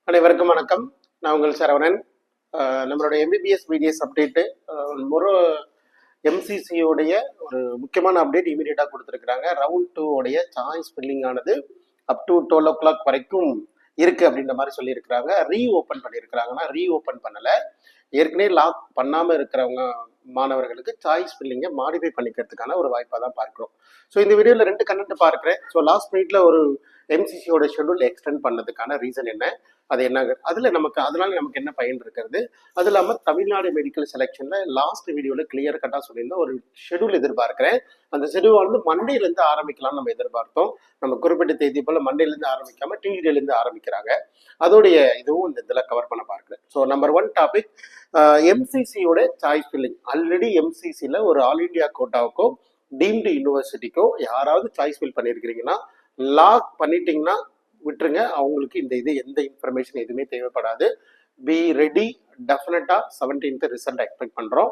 அனைவருக்கும் வணக்கம். நான் உங்கள் சரவணன். நம்மளோட எம்பிபிஎஸ் பிடிஎஸ் அப்டேட்டு ஒரு எம்சிசியோடைய ஒரு முக்கியமான அப்டேட் இமீடியட்டாக கொடுத்துருக்குறாங்க. ரவுண்ட் 2 உடைய சாய்ஸ் ஃபில்லிங் ஆனது அப் டு 12 o'clock வரைக்கும் இருக்கு அப்படின்ற மாதிரி சொல்லியிருக்கிறாங்க. ரீஓப்பன் பண்ணியிருக்கிறாங்கன்னா ரீஓப்பன் பண்ணலை, ஏற்கனவே லாக் பண்ணாமல் இருக்கிறவங்க மாணவர்களுக்கு சாய்ஸ் ஃபில்லிங்கை மாடிஃபை பண்ணிக்கிறதுக்கான ஒரு வாய்ப்பாக தான் பார்க்குறோம். ஸோ இந்த வீடியோவில் 2 கண்டென்ட் பார்க்குறேன். ஸோ லாஸ்ட் மினிட்ல ஒரு எம்சிசியோட ஷெடியூல் எக்ஸ்டெண்ட் பண்ணதுக்கான ரீசன் என்ன, அது என்ன, அதில் அதனால நமக்கு என்ன பயன் இருக்கிறது, அது இல்லாமல் தமிழ்நாடு மெடிக்கல் செலெக்ஷனில் லாஸ்ட் வீடியோவில் கிளியர் கட்டாக சொல்லியிருந்தோம் ஒரு ஷெடியூல் எதிர்பார்க்குறேன். அந்த ஷெடியூல் வந்து மண்டேலேருந்து ஆரம்பிக்கலாம்னு நம்ம எதிர்பார்த்தோம். நம்ம குறிப்பிட்ட தேதி போல் மண்டேலேருந்து ஆரம்பிக்காமல் டியூஸ்டேலேருந்து ஆரம்பிக்கிறாங்க. அதோடைய இதுவும் இந்த இதில் கவர் பண்ண பார்க்குறேன். ஸோ நம்பர் 1 டாபிக், எம்சிசியோட சாய்ஸ் ஃபில்லிங். ஆல்ரெடி எம்சிசியில் ஒரு ஆல் இண்டியா கோட்டாவுக்கோ டீம்டு யூனிவர்சிட்டிக்கோ யாராவது சாய்ஸ் ஃபில் பண்ணியிருக்கிறீங்கன்னா லாக் பண்ணிட்டீங்கன்னா விட்டுருங்க. அவங்களுக்கு இந்த இது எந்த இன்ஃபர்மேஷன் எதுவுமே தேவைப்படாது. பி ரெடி, டெஃபினட்டா 17th ரிசல்ட் எக்ஸ்பெக்ட் பண்றோம்.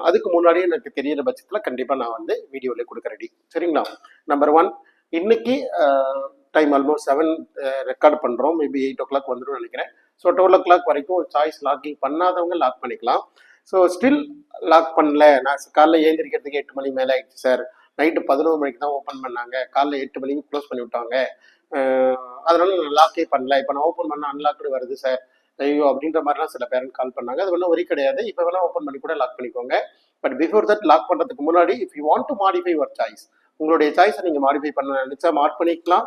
அதுக்கு முன்னாடியே எனக்கு தெரியற பட்சத்தில் கண்டிப்பா நான் வந்து வீடியோல கொடுக்க ரெடி. சரிங்களா? நம்பர் 1, இன்னைக்கு டைம் ஆல்மோஸ்ட் 7 ரெக்கார்ட் பண்றோம். மேபி 8 o'clock வந்துடும் நினைக்கிறேன். ஸோ 12 o'clock வரைக்கும் சாய்ஸ் லாக்கிங் பண்ணாதவங்க லாக் பண்ணிக்கலாம். ஸோ ஸ்டில் லாக் பண்ணல, நான் காலைல ஏந்திரிக்கிறதுக்கு 8 மணி மேலே ஆயிடுச்சு சார், நைட்டு 11 மணிக்கு தான் ஓப்பன் பண்ணாங்க, காலைல 8 மணிக்கு க்ளோஸ் பண்ணி விட்டாங்க, அதனால நான் லாக்கே பண்ணல, இப்போ நான் ஓப்பன் பண்ண அன்லாக்டு வருது சார், ஐயோ அப்படின்ற மாதிரிலாம் சில பேரண்ட் கால் பண்ணாங்க. அது ஒன்றும் வரி கிடையாது. இப்போ வேணா ஓப்பன் பண்ணி கூட லாக் பண்ணிக்கோங்க. பட் பிஃபோர் தட் லாக் பண்ணுறதுக்கு முன்னாடி if you want to modify your choice, உங்களுடைய சாய்ஸை நீங்கள் மாடிஃபை பண்ண நினைச்சா மாட் பண்ணிக்கலாம்.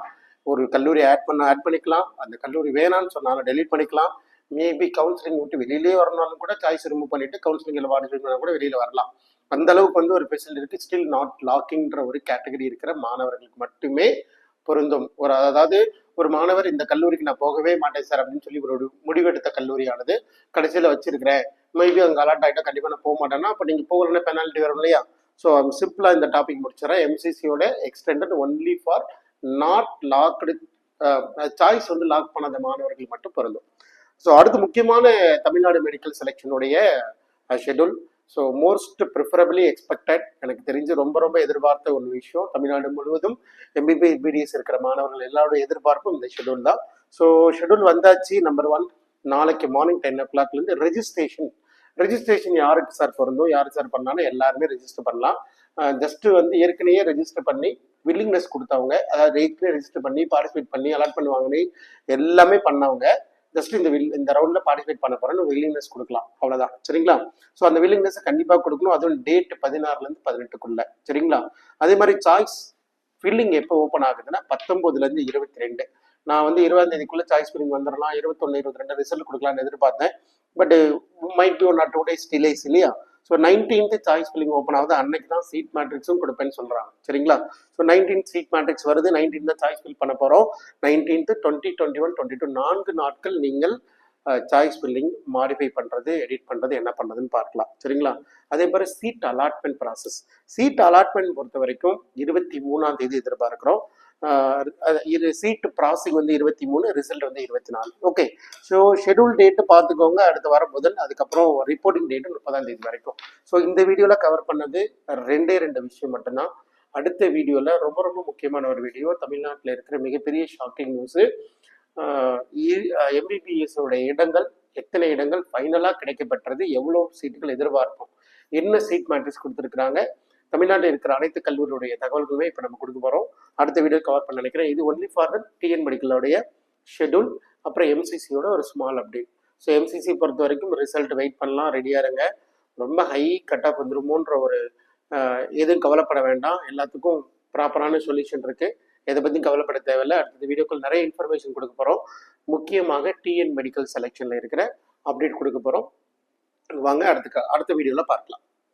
ஒரு கல்லூரி ஆட் பண்ணிக்கலாம். அந்த கல்லூரி வேணான்னு சொன்னாலும் டெலீட் பண்ணிக்கலாம். மேபி கவுன்சிலிங் விட்டு வெளியிலே வரனாலும் கூட சாய்ஸ் ரிமூவ் பண்ணிட்டு கவுன்சிலிங்கில் மாடிஃபை பண்ணால் கூட வெளியில் வரலாம். அந்த அளவுக்கு வந்து ஒரு ஃபெசிலிட்டி இருக்கு. ஸ்டில் நாட் லாக்கிங்ன்ற ஒரு கேட்டகரி இருக்கிற மாணவர்களுக்கு மட்டுமே பொருந்தும். அதாவது ஒரு மாணவர் இந்த கல்லூரிக்கு நான் போகவே மாட்டேன் சார் அப்படின்னு சொல்லி ஒரு முடிவெடுத்த கல்லூரியானது கடைசியில் வச்சிருக்கிறேன், மேபி அங்கே அலாட் ஆகிட்டா கண்டிப்பாக நான் போக மாட்டேன்னா அப்போ நீங்கள் போகலன்னா பெனால்ட்டி வரும் இல்லையா? ஸோ சிம்பிளாக இந்த டாபிக் முடிச்சிடறேன். எம்சிசியோட extended only for not locked choice வந்து லாக் பண்ணாத மாணவர்கள் மட்டும் பொருந்தும். ஸோ அடுத்து முக்கியமான தமிழ்நாடு மெடிக்கல் செலெக்ஷனுடைய schedule. So most preferably expected, எனக்கு தெரிஞ்சு ரொம்ப ரொம்ப எதிர்பார்த்த ஒரு விஷயம். தமிழ்நாடு முழுவதும் எம்பிபிஎஸ் பிடிஎஸ் இருக்கிற மாணவர்கள் எல்லாரோட எதிர்பார்ப்பும் இந்த ஷெடியூல் தான். ஸோ ஷெடியூல் வந்தாச்சு. நம்பர் 1, நாளைக்கு மார்னிங் 10 o'clockலேருந்து ரெஜிஸ்ட்ரேஷன் யாருக்கு சார் பொருந்தும், யார் சார் பண்ணாலும் எல்லாருமே ரெஜிஸ்டர் பண்ணலாம். ஜஸ்ட் வந்து ஏற்கனவே ரெஜிஸ்டர் பண்ணி வில்லிங்னஸ் கொடுத்தவங்க, அதாவது ஏற்கனவே ரெஜிஸ்டர் பண்ணி பார்ட்டிசிபேட் பண்ணி அலாட் பண்ணுவாங்கன்னு எல்லாமே பண்ணவங்க ஜஸ்ட் இந்த ரவுண்ட்ல பார்ட்டிசிபேட் பண்ண போறேன்னு வில்லிங்னஸ் கொடுக்கலாம், அவ்வளவுதான். சரிங்களா? ஸோ அந்த வில்லிங்னஸ் கண்டிப்பா கொடுக்கணும். அதுவும் டேட் 16 to 18 சரிங்களா? அதே மாதிரி சாய்ஸ் ஃபில்லிங் எப்போ ஓப்பன் ஆகுதுன்னா 19 to 22. நான் வந்து 20ஆம் தேதிக்குள்ள சாய்ஸ் ஃபில்லிங் வந்துடலாம், 21, 22 ரிசல்ட் கொடுக்கலாம்னு எதிர்பார்த்தேன். But might be 1 or 2 days delays இல்லையா? So 19th choice filling open ஆகுது. அன்னைக்கு தான் சீட் மேட்ரிக்ஸும் கொடுப்பேன்னு சொல்றாங்க. சரிங்களா? ஸோ 19th சீட் மேட்ரிக்ஸ் வருது. 19th தான் சாய்ஸ் ஃபில் பண்ண போறோம். 19th, 20, 21, 22 4 நாட்கள் நீங்கள் சாய்ஸ் ஃபில்லிங் மாடிஃபை பண்றது, எடிட் பண்றது, என்ன பண்றதுன்னு பார்க்கலாம். சரிங்களா? அதே மாதிரி seat allotment process. Seat allotment பொறுத்த வரைக்கும் 23ஆம் தேதி எதிர்பார்க்கிறோம். சீட் ப்ராசஸிங் வந்து 23, ரிசல்ட் வந்து 24. ஓகே. ஸோ ஷெடியூல் டேட்டு பார்த்துக்கோங்க. அடுத்த வாரம் முதல், அதுக்கப்புறம் ரிப்போர்ட்டிங் டேட்டு 30ஆம் தேதி வரைக்கும். ஸோ இந்த வீடியோவில் கவர் பண்ணது 2 விஷயம் மட்டும்தான். அடுத்த வீடியோவில் ரொம்ப ரொம்ப முக்கியமான ஒரு வீடியோ, தமிழ்நாட்டில் இருக்கிற மிகப்பெரிய ஷாக்கிங் நியூஸு. எம்பிபிஎஸ் இடங்கள், எத்தனை இடங்கள் ஃபைனலாக கிடைக்கப்பட்டது, எவ்வளோ சீட்டுகள் எதிர்பார்ப்போம், என்ன சீட் மேட்ரிக்ஸ் கொடுத்துருக்குறாங்க, தமிழ்நாட்டில் இருக்கிற அனைத்து கல்லூரியுடைய தகவல்களுமே இப்போ நம்ம கொடுக்க போகிறோம். அடுத்த வீடியோ கவர் பண்ண நினைக்கிறேன். இது ஒன்லி ஃபார் த டிஎன் மெடிக்கலோடைய ஷெடியூல். அப்புறம் எம்சிசியோட ஒரு ஸ்மால் அப்டேட். ஸோ எம்சிசி பொறுத்த வரைக்கும் ரிசல்ட் வெயிட் பண்ணலாம், ரெடியாக இருங்க. ரொம்ப ஹை கட் ஆஃப் வந்துருமோன்ற ஒரு எதுவும் கவலைப்பட வேண்டாம். எல்லாத்துக்கும் ப்ராப்பரான சொல்யூஷன் இருக்குது. எதை பற்றியும் கவலைப்பட தேவையில்லை. அடுத்த வீடியோக்கள் நிறைய இன்ஃபர்மேஷன் கொடுக்க போகிறோம். முக்கியமாக டிஎன் மெடிக்கல் செலெக்ஷனில் இருக்கிற அப்டேட் கொடுக்க போகிறோம். வாங்க அடுத்த வீடியோவில் பார்க்கலாம்.